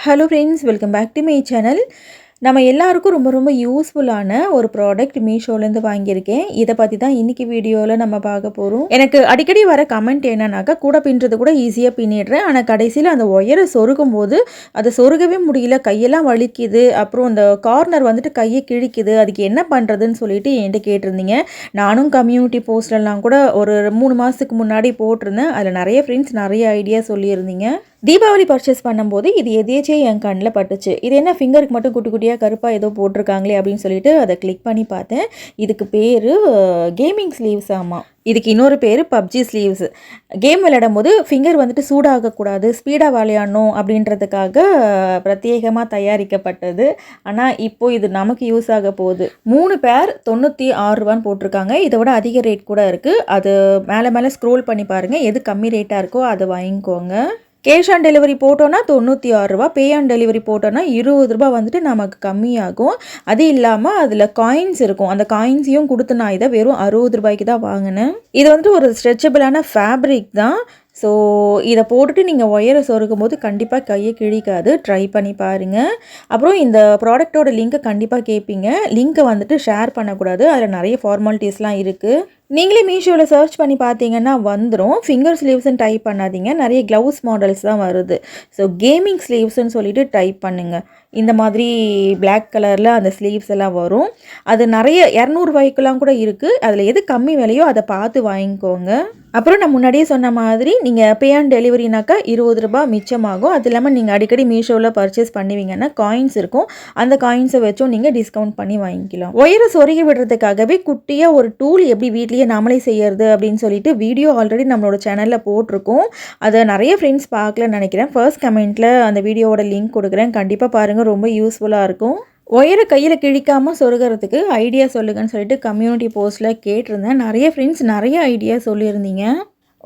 Hello friends, welcome back to my channel. நம்ம எல்லாருக்கும் ரொம்ப யூஸ்ஃபுல்லான ஒரு ப்ராடக்ட் மீஷோலேருந்து வாங்கியிருக்கேன். இதை பற்றி தான் இன்றைக்கி வீடியோவில் நம்ம பார்க்க போகிறோம். எனக்கு அடிக்கடி வர கமெண்ட் என்னன்னாக்கா, கூட பின்னுறது கூட ஈஸியாக பின்னிடுறேன், ஆனால் கடைசியில் அந்த ஒயரை சொருகும் போது அதை சொருகவே முடியல, கையெல்லாம் வலிக்குது, அப்புறம் அந்த கார்னர் வந்துட்டு கையை கிழிக்குது, அதுக்கு என்ன பண்ணுறதுன்னு சொல்லிட்டு என்கிட்ட கேட்டிருந்தீங்க. நானும் கம்யூனிட்டி போஸ்ட்லாம் கூட ஒரு 3 மாதத்துக்கு முன்னாடி போட்டிருந்தேன். அதில் நிறைய ஃப்ரெண்ட்ஸ் நிறைய ஐடியா சொல்லியிருந்தீங்க. தீபாவளி பர்ச்சேஸ் பண்ணும்போது இது எதேச்சியே என் கண்ணில் பட்டுச்சு. இது என்ன ஃபிங்கருக்கு மட்டும் குட்டி குட்டியாக கருப்பாக ஏதோ போட்டிருக்காங்களே அப்படின்னு சொல்லிட்டு அதை கிளிக் பண்ணி பார்த்தேன். இதுக்கு பேர் கேமிங் ஸ்லீவ்ஸ். ஆமாம், இதுக்கு இன்னொரு பேர் பப்ஜி ஸ்லீவ்ஸ். கேம் விளையாடும் போது ஃபிங்கர் வந்துட்டு சூடாகக்கூடாது, ஸ்பீடாக விளையாடணும் அப்படின்றதுக்காக பிரத்யேகமாக தயாரிக்கப்பட்டது. ஆனால் இப்போது இது நமக்கு யூஸ் ஆக போகுது. 3 பேர் 96 ரூபான்னு போட்டிருக்காங்க. இதை விட அதிக ரேட் கூட இருக்குது. அது மேலே ஸ்க்ரோல் பண்ணி பாருங்கள், எது கம்மி ரேட்டாக இருக்கோ அதை வாங்கிக்கோங்க. கேஷ் ஆன் டெலிவரி போட்டோன்னா 96 ரூபா, பே ஆன் டெலிவரி போட்டோன்னா 20 ரூபா வந்துட்டு நமக்கு கம்மியாகும். அது இல்லாமல் அதில் காயின்ஸ் இருக்கும், அந்த காயின்ஸையும் கொடுத்து நான் இதை வெறும் 60 ரூபாய்க்கு தான் வாங்கினேன். இது வந்துட்டு ஒரு ஸ்ட்ரெச்சபிளான ஃபேப்ரிக் தான். ஸோ இதை போட்டுட்டு நீங்கள் ஒயரை சொருகும் போது கண்டிப்பாக கையை கிழிக்காது, ட்ரை பண்ணி பாருங்கள். அப்புறம் இந்த ப்ராடக்டோட லிங்க்கை கண்டிப்பாக கேட்பீங்க. லிங்க்கை வந்துட்டு ஷேர் பண்ணக்கூடாது, அதில் நிறைய ஃபார்மாலிட்டிஸ்லாம் இருக்குது. நீங்களே மீஷோவில் சர்ச் பண்ணி பார்த்தீங்கன்னா வந்துடும். ஃபிங்கர் ஸ்லீவ்ஸ்ன்னு டைப் பண்ணாதீங்க, நிறைய க்ளவுஸ் மாடல்ஸ் தான் வருது. ஸோ கேமிங் ஸ்லீவ்ஸ்ன்னு சொல்லிட்டு டைப் பண்ணுங்கள். இந்த மாதிரி பிளாக் கலரில் அந்த ஸ்லீவ்ஸ் எல்லாம் வரும். அது நிறைய 200 ரூபாய்க்கெலாம் கூட இருக்குது. அதில் எது கம்மி விலையோ அதை பார்த்து வாங்கிக்கோங்க. அப்புறம் நான் முன்னாடியே சொன்ன மாதிரி நீங்கள் பே ஆன் டெலிவரினாக்கா 20 ரூபா மிச்சமாகும். அது இல்லாமல் நீங்கள் அடிக்கடி மீஷோவில் பர்ச்சேஸ் பண்ணுவீங்கன்னா காயின்ஸ் இருக்கும், அந்த காயின்ஸை வச்சும் நீங்கள் டிஸ்கவுண்ட் பண்ணி வாங்கிக்கலாம். ஒயரை சொருகி விடுறதுக்காகவே குட்டியாக ஒரு டூல் எப்படி வீட்லேயே நாமளே செய்யறது அப்படின்னு சொல்லிட்டு வீடியோ ஆல்ரெடி நம்மளோட சேனலில் போட்டிருக்கோம். அதை நிறைய ஃப்ரெண்ட்ஸ் பார்க்கலன்னு நினைக்கிறேன். ஃபர்ஸ்ட் கமெண்ட்டில் அந்த வீடியோவோட லிங்க் கொடுக்குறேன், கண்டிப்பாக பாருங்கள், ரொம்ப யூஸ்ஃபுல்லாக இருக்கும். ஒயரை கையில் கிழிக்காமல் சொருகிறதுக்கு ஐடியா சொல்லுங்கன்னு சொல்லிட்டு கம்யூனிட்டி போஸ்ட்டில் கேட்டிருந்தேன். நிறைய ஃப்ரெண்ட்ஸ் நிறைய ஐடியா சொல்லியிருந்தீங்க.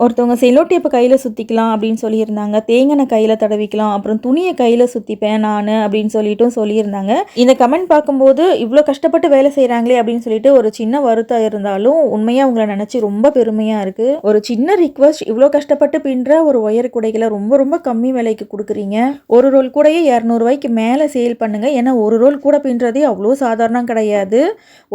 ஒருத்தவங்க செல்லோ டேப்பு கையில் சுற்றிக்கலாம் அப்படின்னு சொல்லியிருந்தாங்க, தேங்காய் கையில் தடவிக்கலாம், அப்புறம் துணியை கையில் சுற்றிப்பேன் நான் அப்படின்னு சொல்லிட்டும் சொல்லியிருந்தாங்க. இந்த கமெண்ட் பார்க்கும்போது இவ்வளோ கஷ்டப்பட்டு வேலை செய்கிறாங்களே அப்படின்னு சொல்லிட்டு ஒரு சின்ன வருத்தம் இருந்தாலும் உண்மையாக உங்களை நினச்சி ரொம்ப பெருமையாக இருக்குது. ஒரு சின்ன ரிக்வஸ்ட், இவ்வளோ கஷ்டப்பட்டு பின்னுற ஒரு ஒயர் கூடைகளை ரொம்ப கம்மி விலைக்கு கொடுக்குறீங்க. ஒரு ரோல் கூடையே 200 ரூபாய்க்கு மேலே சேல் பண்ணுங்கள். ஏன்னா ஒரு ரோல் கூட பின்னுறதே அவ்வளோ சாதாரணம் கிடையாது.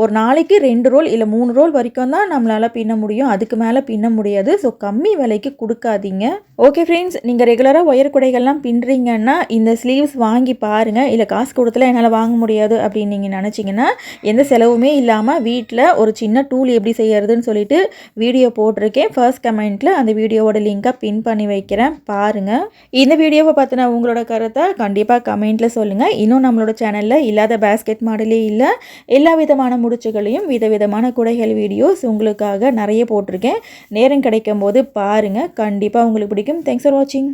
ஒரு நாளைக்கு 2 ரோல் இல்லை 3 ரோல் வரைக்கும் தான் நம்மளால் பின்ன முடியும், அதுக்கு மேலே பின்ன முடியாது. ஸோ கம்மி விலைக்கு கொடுக்காதீங்க. ஓகே ஃப்ரெண்ட்ஸ், நீங்கள் ரெகுலராக ஒயர் குடைகள்லாம் பின்னுறீங்கன்னா இந்த ஸ்லீவ்ஸ் வாங்கி பாருங்கள். இல்லை காசு கொடுத்துல என்னால் வாங்க முடியாது அப்படின்னு நீங்கள் நினச்சிங்கன்னா எந்த செலவுமே இல்லாமல் வீட்டில் ஒரு சின்ன டூல் எப்படி செய்யறதுன்னு சொல்லிட்டு வீடியோ போட்டிருக்கேன். ஃபர்ஸ்ட் கமெண்ட்டில் அந்த வீடியோவோட லிங்கை பின் பண்ணி வைக்கிறேன், பாருங்கள். இந்த வீடியோவை பார்த்தினா உங்களோட கருத்தை கண்டிப்பாக கமெண்ட்டில் சொல்லுங்கள். இன்னும் நம்மளோட சேனலில் இல்லாத பேஸ்கெட் மாடலே இல்லை, எல்லா விதமான முடிச்சுகளையும் விதவிதமான குடைகள் வீடியோஸ் உங்களுக்காக நிறைய போட்டிருக்கேன். நேரம் கிடைக்கும் போது பாருங்கள், கண்டிப்பாக உங்களுக்கு பிடிக்கும். தேங்க்ஸ் ஃபார் வாட்சிங்.